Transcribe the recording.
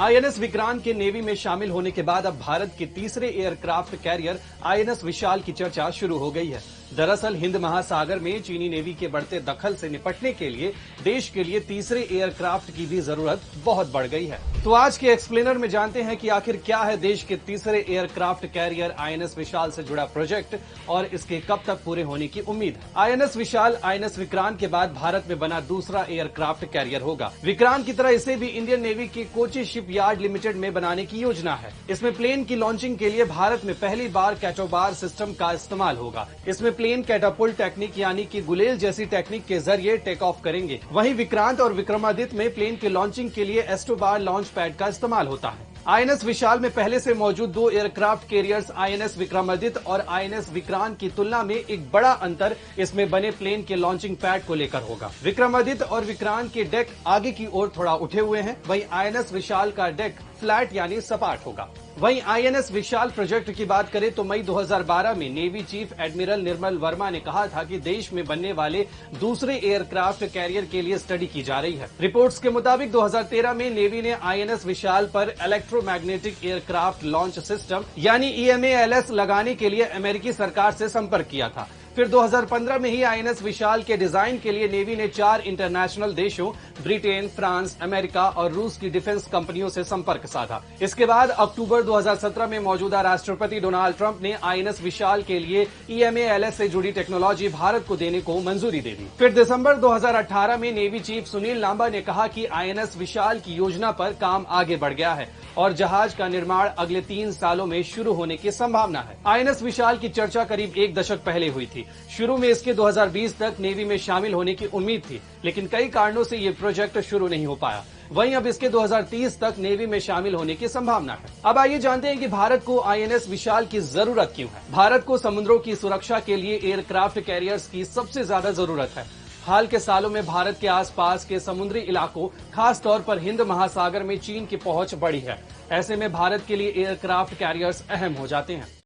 INS Vikrant के navy में शामिल होने के बाद अब भारत के तीसरे एयरक्राफ्ट कैरियर आईएनएस विशाल की चर्चा शुरू हो गई है। दरअसल हिंद महासागर में चीनी नेवी के बढ़ते दखल से निपटने के लिए देश के लिए तीसरे एयरक्राफ्ट की भी जरूरत बहुत बढ़ गई है। तो आज के एक्सप्लेनर में जानते हैं कि आखिर क्या है देश के तीसरे एयरक्राफ्ट कैरियर आईएनएस विशाल से जुड़ा प्रोजेक्ट और इसके कब तक पूरे होने की उम्मीद है। आईएनएस विशाल आईएनएस विक्रांत के बाद भारत में बना दूसरा एयरक्राफ्ट कैरियर होगा। विक्रांत की तरह इसे भी इंडियन नेवी के कोची शिपयार्ड लिमिटेड में बनाने की योजना है। इसमें प्लेन की लॉन्चिंग के लिए भारत में पहली बार कैटोबार सिस्टम का इस्तेमाल होगा। इसमें प्लेन कैटापुल्ट टेक्निक यानी कि गुलेल जैसी टेक्निक के जरिए टेक ऑफ करेंगे। वहीं विक्रांत और विक्रमादित्य में प्लेन के लॉन्चिंग के लिए एस्टोबार लॉन्च पैड का इस्तेमाल होता है। आईएनएस विशाल में पहले से मौजूद दो एयरक्राफ्ट कैरियर्स आईएनएस विक्रमादित्य और आईएनएस विक्रांत की तुलना में एक बड़ा अंतर इसमें बने प्लेन के लॉन्चिंग पैड को लेकर होगा। विक्रमादित्य और विक्रांत के डेक आगे की ओर थोड़ा उठे हुए हैं, वहीं आईएनएस विशाल का डेक फ्लैट यानी सपाट होगा। वहीं आईएनएस विशाल प्रोजेक्ट की बात करें तो मई 2012 में navy chief admiral Nirmal Verma ने कहा था कि देश में बनने वाले दूसरे एयरक्राफ्ट कैरियर के लिए स्टडी की जा रही है। रिपोर्ट्स के मुताबिक 2013 में नेवी ने आईएनएस विशाल पर इलेक्ट्रोमैग्नेटिक एयरक्राफ्ट लॉन्च सिस्टम यानी EMALS लगाने के लिए अमेरिकी सरकार से संपर्क किया था। फिर 2015 में ही आईएनएस विशाल के डिजाइन के लिए नेवी ने 4 इंटरनेशनल देशों ब्रिटेन, फ्रांस, अमेरिका और रूस की डिफेंस कंपनियों से संपर्क साधा। इसके बाद अक्टूबर 2017 में मौजूदा राष्ट्रपति डोनाल्ड ट्रंप ने आईएनएस विशाल के लिए EMALS से जुड़ी टेक्नोलॉजी भारत को देने को मंजूरी दे दी। फिर दिसंबर 2018 में नेवी चीफ सुनील लांबा ने कहा कि आईएनएस विशाल की योजना पर काम आगे बढ़ गया है और जहाज का निर्माण अगले 3 सालों में शुरू होने की संभावना है। आईएनएस विशाल की चर्चा करीब 1 दशक पहले हुई थी। शुरू में इसके 2020 तक नेवी में शामिल होने की उम्मीद थी, लेकिन कई कारणों से ये प्रोजेक्ट शुरू नहीं हो पाया। वहीं अब इसके 2030 तक नेवी में शामिल होने की संभावना है। अब आइए जानते हैं कि भारत को आईएनएस विशाल की जरूरत क्यों है। भारत को समुद्रों की सुरक्षा के लिए एयरक्राफ्ट कैरियर्स की सबसे ज्यादा जरूरत है। हाल के सालों में भारत के आसपास के समुद्री इलाकों, खास तौर पर हिंद महासागर में चीन की पहुंच बढ़ी है। ऐसे में भारत के लिए एयरक्राफ्ट कैरियर्स अहम हो जाते हैं।